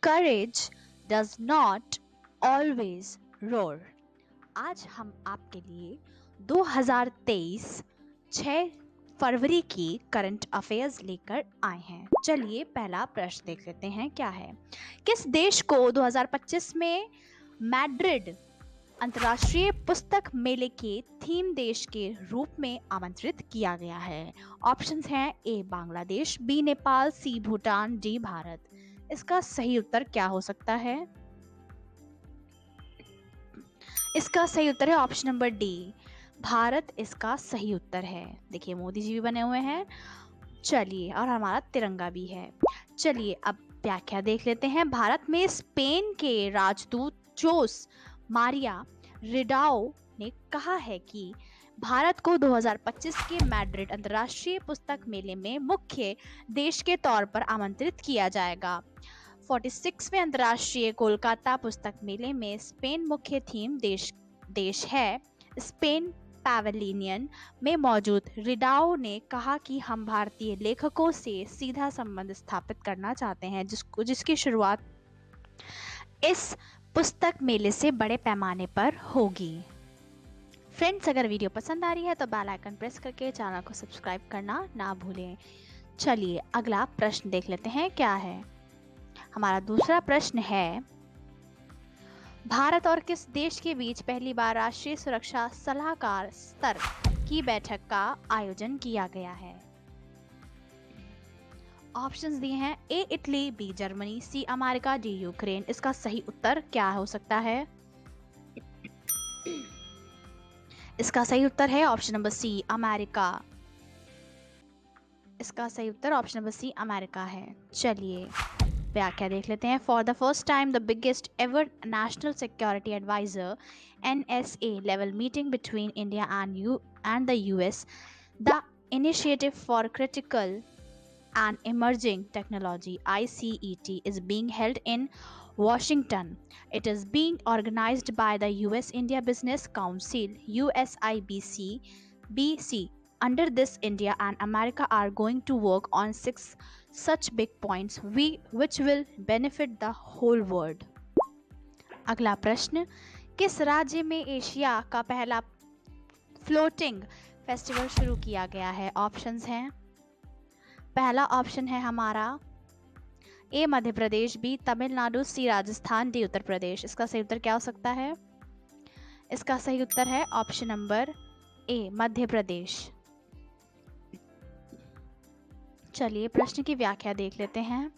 Courage does not always roar. आज हम आपके लिए 2023 6 फरवरी की करंट अफेयर्स लेकर आए हैं। चलिए पहला प्रश्न देख लेते हैं क्या है। किस देश को 2025 में मैड्रिड अंतर्राष्ट्रीय पुस्तक मेले के थीम देश के रूप में आमंत्रित किया गया है? ऑप्शंस हैं ए बांग्लादेश, बी नेपाल, सी भूटान, डी भारत। इसका सही उत्तर क्या हो सकता है? इसका सही उत्तर है ऑप्शन नंबर डी, भारत इसका सही उत्तर है। देखिए मोदी जी भी बने हुए हैं। चलिए, और हमारा तिरंगा भी है। चलिए अब व्याख्या देख लेते हैं। भारत में स्पेन के राजदूत जोस मारिया रिडाओ ने कहा है कि भारत को 2025 के मैड्रिड अंतर्राष्ट्रीय पुस्तक मेले में मुख्य देश के तौर पर आमंत्रित किया जाएगा। 46वें अंतर्राष्ट्रीय कोलकाता पुस्तक मेले में स्पेन मुख्य थीम देश है। स्पेन पैवेलियन में मौजूद रिडाओ ने कहा कि हम भारतीय लेखकों से सीधा संबंध स्थापित करना चाहते हैं जिसकी शुरुआत इस पुस्तक मेले से बड़े पैमाने पर होगी। फ्रेंड्स, अगर वीडियो पसंद आ रही है तो बेल आइकन प्रेस करके चैनल को सब्सक्राइब करना ना भूलें। चलिए अगला प्रश्न देख लेते हैं क्या है। हमारा दूसरा प्रश्न है, भारत और किस देश के बीच पहली बार राष्ट्रीय सुरक्षा सलाहकार स्तर की बैठक का आयोजन किया गया है? ऑप्शंस दिए हैं A Italy, B Germany, C America, D Ukraine. इसका सही उत्तर क्या हो सकता है? इसका सही उत्तर है ऑप्शन नंबर सी अमेरिका। इसका सही उत्तर ऑप्शन नंबर सी अमेरिका है। चलिए व्याख्या देख लेते हैं। For the first time the biggest ever national security adviser NSA level meeting between India and the US, the initiative for critical and Emerging Technology ICET is being held in Washington. It is being organized by the US-India Business Council USIBC. Under this, India and America are going to work on 6 such big points which will benefit the whole world. अगला प्रश्न, किस राज्य में Asia का पहला floating festival शुरू किया गया है? ऑप्शंस हैं। पहला ऑप्शन है हमारा ए मध्य प्रदेश, बी तमिलनाडु, सी राजस्थान, डी उत्तर प्रदेश। इसका सही उत्तर क्या हो सकता है? इसका सही उत्तर है option number A Madhya Pradesh. चलिए प्रश्न की व्याख्या देख लेते हैं।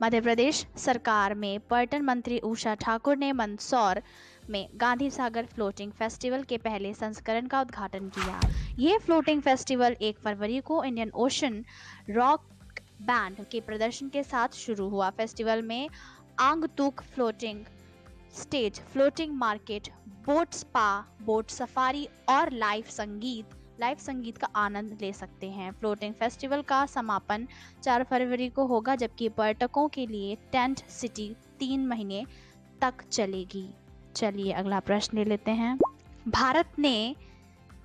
मध्य प्रदेश सरकार में पर्यटन मंत्री उषा ठाकुर ने मंदसौर में गांधी सागर फ्लोटिंग फेस्टिवल के पहले संस्करण का उद्घाटन किया। ये फ्लोटिंग फेस्टिवल 1 फरवरी को इंडियन ओशन रॉक बैंड के प्रदर्शन के साथ शुरू हुआ। फेस्टिवल में आंगतुक floating stage, floating market, boat spa, boat safari और लाइव संगीत का आनंद ले सकते हैं। फ्लोटिंग फेस्टिवल का समापन 4 फरवरी को होगा, जबकि पर्यटकों के लिए टेंट सिटी 3 महीने तक चलेगी। चलिए अगला प्रश्न ले लेते हैं। भारत ने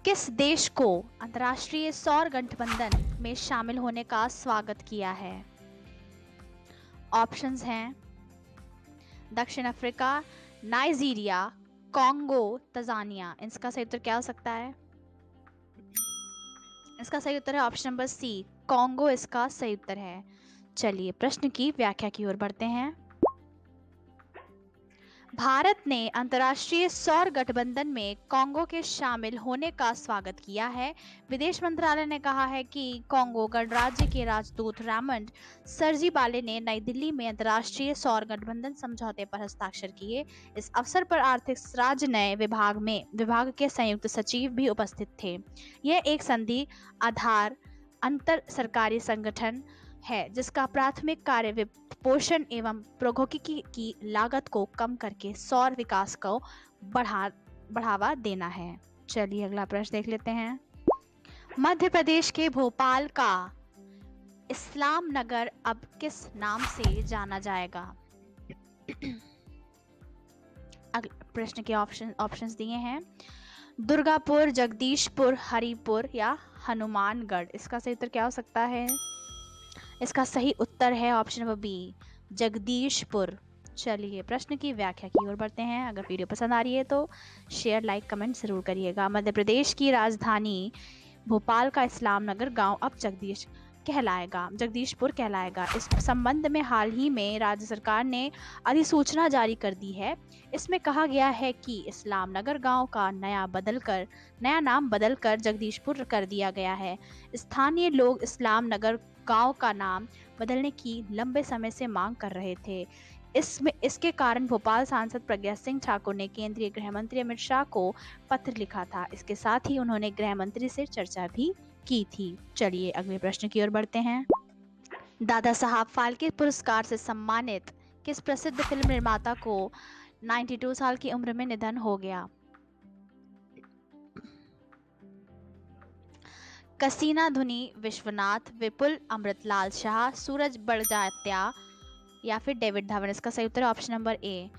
किस देश को अंतर्राष्ट्रीय सौर गठबंधन में शामिल होने का स्वागत किया है? ऑप्शंस हैं दक्षिण अफ्रीका, नाइजीरिया, कॉन्गो, तंजानिया। इसका सही उत्तर क्या हो सकता है? इसका सही उत्तर है ऑप्शन नंबर सी कॉन्गो। इसका सही उत्तर है। चलिए प्रश्न की व्याख्या की ओर बढ़ते हैं। भारत ने अंतर्राष्ट्रीय सौर गठबंधन में कॉन्गो के शामिल होने का स्वागत किया है। विदेश मंत्रालय ने कहा है कि कॉन्गो गणराज्य के राजदूत रामंड सरजीबाले ने नई दिल्ली में अंतर्राष्ट्रीय सौर गठबंधन समझौते पर हस्ताक्षर किए। इस अवसर पर आर्थिक राज्य नए विभाग के संयुक्त सचिव भी उपस्थित थे। यह एक संधि आधार अंतर सरकारी संगठन है जिसका प्राथमिक कार्य पोषण एवं प्रौद्योगिकी की लागत को कम करके सौर विकास को बढ़ावा देना है। चलिए अगला प्रश्न देख लेते हैं। मध्य प्रदेश के भोपाल का इस्लाम नगर अब किस नाम से जाना जाएगा? प्रश्न के ऑप्शंस दिए हैं दुर्गापुर, जगदीशपुर, हरिपुर या हनुमानगढ़। इसका सही उत्तर क्या हो सकता है? इसका सही उत्तर है ऑप्शन नंबर बी जगदीशपुर। चलिए प्रश्न की व्याख्या की ओर बढ़ते हैं। अगर वीडियो पसंद आ रही है तो शेयर लाइक कमेंट जरूर करिएगा। मध्य प्रदेश की राजधानी भोपाल का इस्लाम नगर गांव अब जगदीशपुर कहलाएगा। इस संबंध में हाल ही में राज्य सरकार ने अधिसूचना जारी कर दी है। इसमें कहा गया है कि इस्लाम नगर गांव का नया नाम बदलकर जगदीशपुर कर दिया गया है। स्थानीय लोग इस्लाम नगर गांव का नाम बदलने की लंबे समय से मांग कर रहे थे। इसके कारण भोपाल सांसद प्रज्ञा सिंह ठाकुर ने केंद्रीय गृह मंत्री अमित शाह को पत्र लिखा था। इसके साथ ही उन्होंने गृह मंत्री से चर्चा भी की थी। चलिए अगले प्रश्न की ओर बढ़ते हैं। दादा साहब फाल्के पुरस्कार से सम्मानित किस प्रसिद्ध फिल्म निर्माता को 92 साल की उम्र में निधन हो गया? कसीना धुनी विश्वनाथ, विपुल अमृतलाल शाह, सूरज बड़जात्या या फिर डेविड धवन। इसका सही उत्तर है ऑप्शन नंबर ए,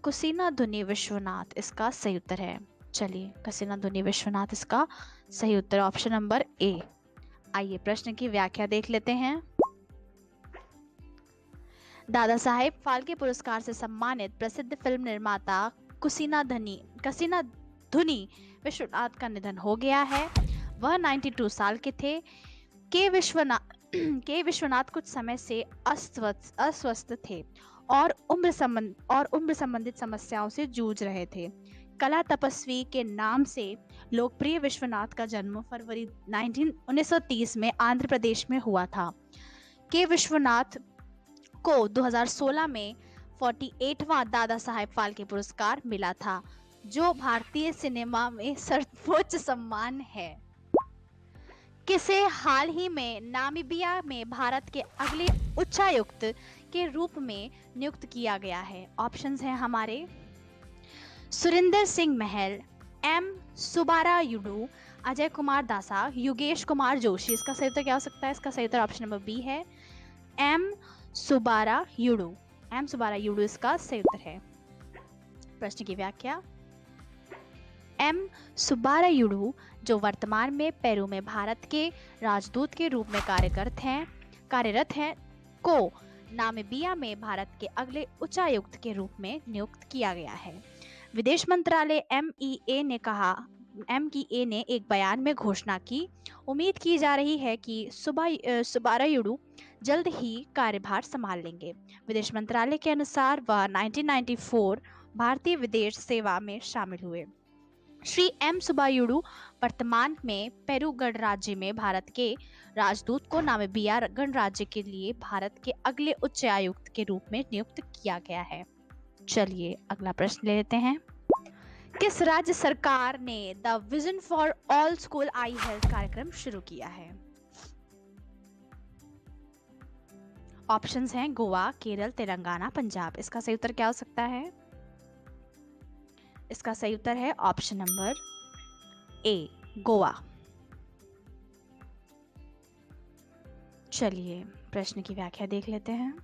कसीना धुनी विश्वनाथ इसका सही उत्तर है। चलिए कसीना धुनी विश्वनाथ इसका सही उत्तर ऑप्शन नंबर ए। आइए प्रश्न की व्याख्या देख लेते हैं। दादा साहेब फाल्के पुरस्कार से सम्मानित प्रसिद्ध फिल्म निर्माता कसीना धुनी विश्वनाथ का निधन हो गया है। वह 92 साल के थे। के विश्वनाथ कुछ समय से अस्वस्थ थे और उम्र संबंधित समस्याओं से जूझ रहे थे। कला तपस्वी के नाम से लोकप्रिय विश्वनाथ का जन्म फरवरी 1930 में आंध्र प्रदेश में हुआ था। के विश्वनाथ को 2016 में 48वां दादा साहेब फाल्के पुरस्कार मिला था, जो भारतीय सिनेमा में सर्वोच्च सम्मान है। किसे हाल ही में नामीबिया में भारत के अगले उच्चायुक्त के रूप में नियुक्त किया गया है? ऑप्शंस हैं हमारे सुरिंदर सिंह महल, एम सुबारायुडू, अजय कुमार दासा, योगेश कुमार जोशी। इसका सही उत्तर क्या हो सकता है? इसका सही उत्तर ऑप्शन नंबर बी है, एम सुबारायुडू। एम सुबारायुडू इसका सही उत्तर है। प्रश्न की व्याख्या। एम सुबारायुडू जो वर्तमान में पेरू में भारत के राजदूत के रूप में कार्यरत हैं को नामीबिया में भारत के अगले उच्चायुक्त के रूप में नियुक्त किया गया है। विदेश मंत्रालय एमईए ने एक बयान में घोषणा की। उम्मीद की जा रही है कि सुबारायुडू जल्द ही कार्यभार संभाल लेंगे। विदेश मंत्रालय के अनुसार वह 1994 भारतीय विदेश सेवा में शामिल हुए। श्री एम सुबारायुडू वर्तमान में पेरू गणराज्य में भारत के राजदूत को नामीबिया गणराज्य के लिए भारत के अगले उच्चायुक्त के रूप में नियुक्त किया गया है। चलिए अगला प्रश्न ले लेते हैं। किस राज्य सरकार ने the vision for all school eye health कार्यक्रम शुरू किया है? ऑप्शंस हैं गोवा, केरल, तेलंगाना, पंजाब। इसका सही उत्तर क्या हो सकता है? इसका सही उत्तर है ऑप्शन नंबर ए, गोवा। चलिए प्रश्न की व्याख्या देख लेते हैं।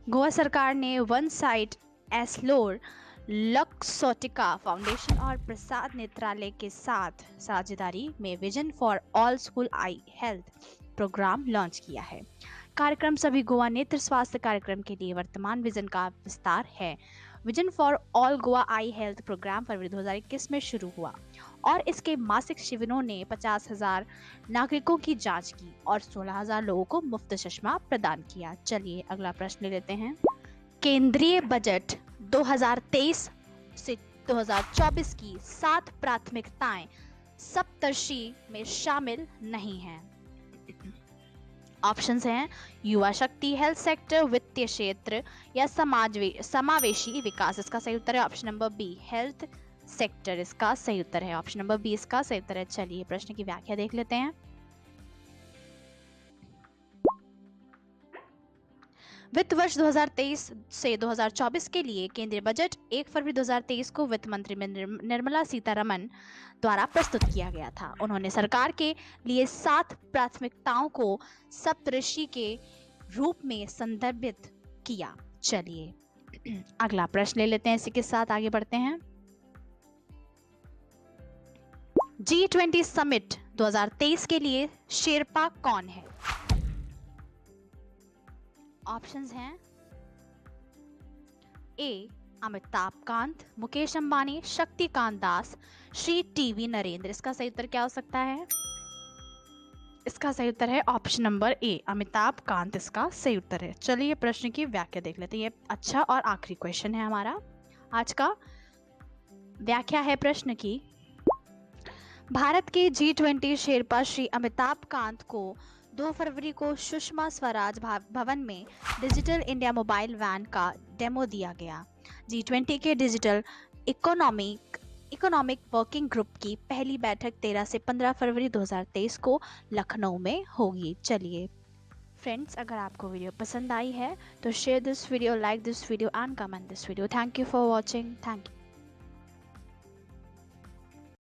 गोवा सरकार ने OneSight EssilorLuxottica foundation और प्रसाद नेत्रालय के साथ साझेदारी में vision for all school eye health programme launch किया है। कार्यक्रम सभी गोवा नेत्र स्वास्थ्य कार्यक्रम के लिए वर्तमान विजन का विस्तार है। Vision for all Goa eye health programme फरवरी 2021 में शुरू हुआ और इसके मासिक शिविरों ने 50,000 नागरिकों की जांच की और 16,000 लोगों को मुफ्त चश्मा प्रदान किया। चलिए अगला प्रश्न ले लेते हैं। केंद्रीय बजट 2023 से 2024 की 7 प्राथमिकताएं सप्तर्षि में शामिल नहीं हैं। ऑप्शंस हैं युवा शक्ति, हेल्थ सेक्टर, वित्तीय क्षेत्र या समावेशी विकास। इसका सही उत्तर है option number B, health sector इसका सही उत्तर है। ऑप्शन नंबर बी इसका सही उत्तर है। चलिए प्रश्न की व्याख्या देख लेते हैं। वित्त वर्ष 2023 से 2024 के लिए केंद्रीय बजट 1 फरवरी 2023 को वित्त मंत्री निर्मला सीतारमण द्वारा प्रस्तुत किया गया था। उन्होंने सरकार के लिए 7 प्राथमिकताओं को सप्तऋषि के रूप में संदर्भित किया। चलिए अगला प्रश्न ले लेते हैं, इसी के साथ आगे बढ़ते हैं। G20 समिट 2023 के लिए शेरपा कौन है? ऑप्शंस हैं ए अमिताभ कांत, मुकेश अंबानी, शक्तिकांत दास, श्री टीवी नरेंद्र। इसका सही उत्तर क्या हो सकता है? इसका सही उत्तर है option number A Amitabh Kant, इसका सही उत्तर है। चलिए प्रश्न की व्याख्या देख लेते हैं। ये अच्छा और आखिरी क्वेश्चन है हमारा आज का। व्याख्या है प्रश्न की, भारत के G20 शेरपा श्री अमिताभ कांत को 2 फरवरी को सुषमा स्वराज भवन में डिजिटल इंडिया मोबाइल वैन का डेमो दिया गया। G20 के डिजिटल इकोनॉमिक वर्किंग ग्रुप की पहली बैठक 13 से 15 फरवरी 2023 को लखनऊ में होगी। चलिए फ्रेंड्स, अगर आपको वीडियो पसंद आई है तो share this video, like this video and comment this video. Thank you for watching. Thank you.